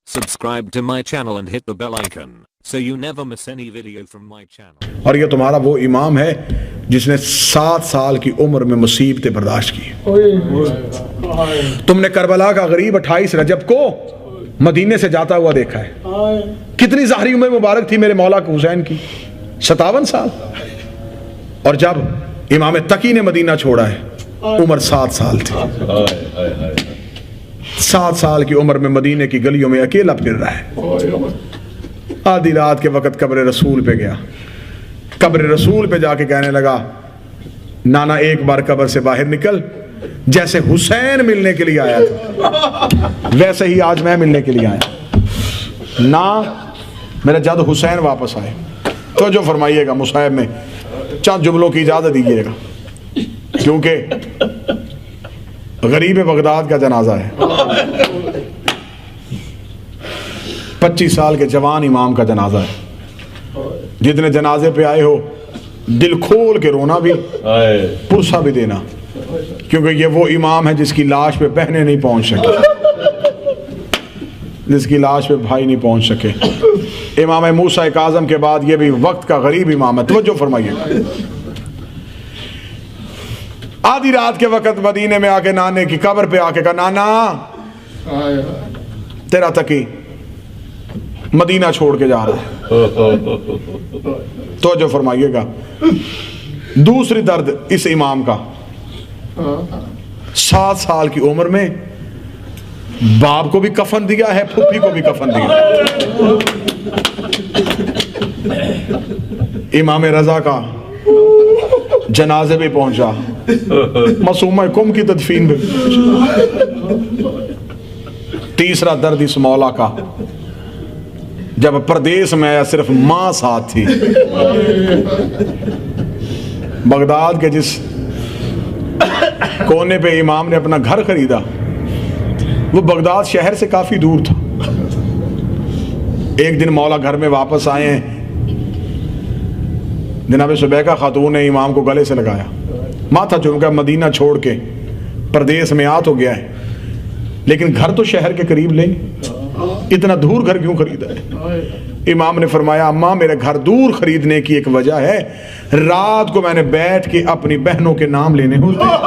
Subscribe to my channel and hit the bell icon so you never miss any video from my channel. اور یہ تمہارا وہ امام ہے جس نے 7 سال کی عمر میں مصیبتیں برداشت کی. تم نے کربلا کا غریب 28 رجب کو مدینے سے جاتا ہوا دیکھا ہے. کتنی ظاہری عمر مبارک تھی میرے مولا کے حسین کی؟ 57 سال. اور جب امام تقی نے مدینہ چھوڑا ہے عمر 7 سال تھی. 7 سال کی عمر میں مدینے کی گلیوں میں اکیلا پھر رہا ہے. آدھی رات کے وقت قبر رسول پہ گیا. قبر رسول پہ جا کے کہنے لگا نانا ایک بار قبر سے باہر نکل. جیسے حسین ملنے کے لیے آیا تھا ویسے ہی آج میں ملنے کے لیے آیا. نہ میرا جد حسین واپس آئے. تو جو فرمائیے گا مصاحب میں چند جملوں کی اجازت دیجیے گا کیونکہ غریب بغداد کا جنازہ ہے. 25 سال کے جوان امام کا جنازہ ہے. جتنے جنازے پہ آئے ہو دل کھول کے رونا بھی پرسہ بھی دینا کیونکہ یہ وہ امام ہے جس کی لاش پہ بہنیں نہیں پہنچ سکے, جس کی لاش پہ بھائی نہیں پہنچ سکے. امام موسیٰ کاظم کے بعد یہ بھی وقت کا غریب امام ہے. توجہ فرمائیے گا. آدھی رات کے وقت مدینے میں آ کے نانے کی قبر پہ آ کے کہا نانا تیرا تقی مدینہ چھوڑ کے جا رہا ہے. توجہ فرمائیے گا. دوسری درد اس امام کا 7 سال کی عمر میں باپ کو بھی کفن دیا ہے, پھوپھی کو بھی کفن دیا ہے. امام رضا کا جنازے بھی پہنچا, معصومہ کم کی تدفین بھی. تیسرا درد اس مولا کا جب پردیس میں آیا صرف ماں ساتھ تھی. بغداد کے جس کونے پہ امام نے اپنا گھر خریدا وہ بغداد شہر سے کافی دور تھا. ایک دن مولا گھر میں واپس آئے ہیں. جناب سبیکہ خاتون نے امام کو گلے سے لگایا, ماتھا چومکا مدینہ چھوڑ کے پردیس میں آ تو گیا ہے لیکن گھر تو شہر کے قریب لیں, اتنا دور گھر کیوں خریدا ہے؟ امام نے فرمایا اماں میرے گھر دور خریدنے کی ایک وجہ ہے, رات کو میں نے بیٹھ کے اپنی بہنوں کے نام لینے ہوتے ہیں.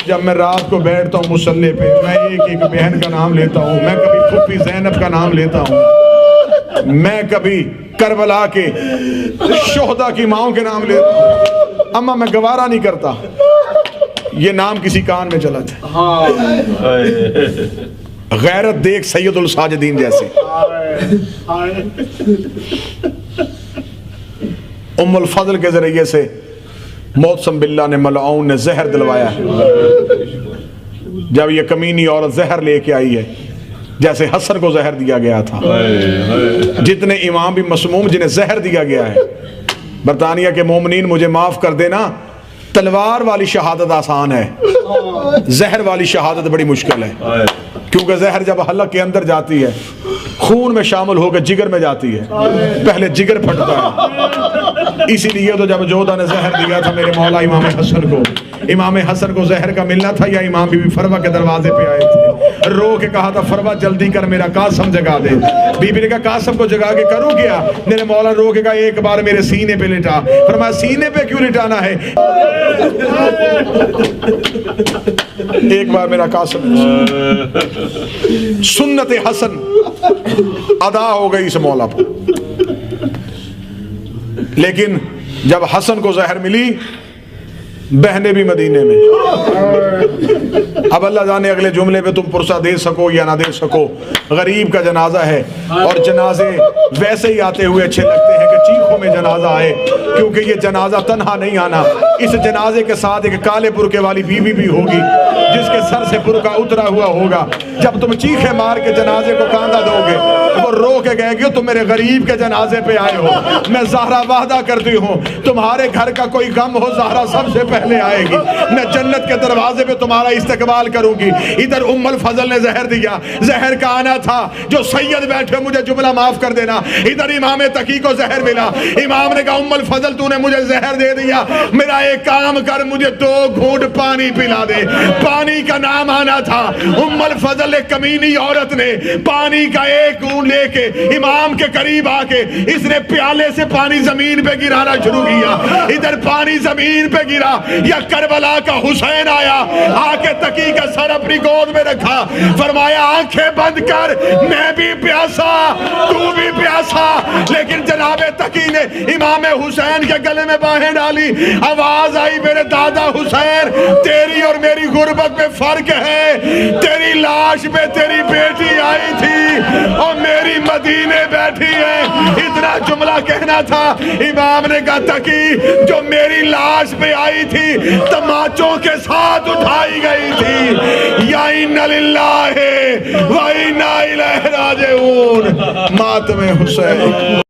جب میں رات کو بیٹھتا ہوں مصلی پہ میں ایک ایک بہن کا نام لیتا ہوں. میں کبھی پھوپھی زینب کا نام لیتا ہوں, میں کبھی کربلا کے شہداء کی ماؤں کے نام لیتا ہوں. اماں میں گوارا نہیں کرتا یہ نام کسی کان میں چلا جائے. غیرت دیکھ سید الساجدین جیسے. ام الفضل کے ذریعے سے موسم باللہ نے ملعون نے زہر دلوایا ہے. جب یہ کمینی عورت زہر لے کے آئی ہے جیسے حسن کو زہر دیا گیا تھا, جتنے امام بھی مسموم جنہیں زہر دیا گیا ہے. برطانیہ کے مومنین مجھے معاف کر دینا, تلوار والی شہادت آسان ہے, زہر والی شہادت بڑی مشکل ہے. کیونکہ زہر جب حلق کے اندر جاتی ہے خون میں شامل ہو کے جگر میں جاتی ہے, پہلے جگر پھٹتا ہے. اسی لیے تو جب جودہ نے زہر دیا تھا میرے مولا امام حسن کو, امام حسن کو زہر کا ملنا تھا یا امام بی بی فروہ کے دروازے پہ آئے تھے, رو کے کہا تھا فروہ جلدی کر میرا قاسم جگا دے. بی بی نے کہا قاسم کو جگا کے کروں کیا؟ میرے مولا رو کے کہا ایک بار میرے سینے پہ لٹا. فرمایا سینے پہ کیوں لٹانا ہے؟ ایک بار میرا قاسم. سنت حسن ادا ہو گئی اس مولا پر. لیکن جب حسن کو زہر ملی بہنے بھی مدینے میں. اب اللہ جانے اگلے جملے پہ تم پرسہ دے سکو یا نہ دے سکو. غریب کا جنازہ ہے اور جنازے ویسے ہی آتے ہوئے اچھے لگتے ہیں کہ چیخوں میں جنازہ آئے, کیونکہ یہ جنازہ تنہا نہیں آنا. اس جنازے کے ساتھ ایک کالے برقعے والی بیوی بھی ہوگی جس کے سر سے برقع اترا ہوا ہوگا. جب تم چیخے مار کے جنازے کو کاندھا دو گے وہ رو کے گئے گے تم میرے غریب کے جنازے پہ آئے ہو. میں زہرا وعدہ کرتی ہوں تمہارے گھر کا کوئی غم ہو زہرا سب سے پہلے آئے گی، میں جنت کے دروازے پہ تمہارا استقبال کروں گی۔ ادھر ام الفضل نے زہر دیا، زہر کا آنا تھا، جو سید بیٹھے مجھے جملہ معاف کر دینا، ادھر امام تقی کو زہر ملا، امام نے کہا ام الفضل تو نے مجھے زہر دے دیا، میرا ایک کام کر، مجھے 2 گھونٹ پانی پلا دے۔ پانی کا نام آنا تھا، ام الفضل ایک کمینی عورت نے پانی کا ایک گھونٹ لے کے امام کے قریب آ کے اس نے پیالے سے پانی زمین پہ گرانا شروع کیا، ادھر پانی زمین پہ گرا، یا کربلا کا حسین آیا، آ کے تقی کا سر اپنی گود میں رکھا، فرمایا آنکھیں بند کر، میں بھی پیاسا تو بھی پیاسا، لیکن جناب تقی نے امام حسین کے گلے میں باہیں ڈالی، آواز آئی میرے دادا حسین تیری اور میری غربت میں فرق ہے، تیری لاش پہ تیری بیٹی آئی تھی اور میری مدینے بیٹھی ہے، اتنا جملہ کہنا تھا۔ امام نے کہا تقی جو میری لاش پہ آئی تھی تماچوں کے ساتھ اٹھائی گئی تھی، یا اِنَّ لِلَّهِ وَإِنَّا إِلَيْهِ رَاجِعُونَ، ماتم حسین۔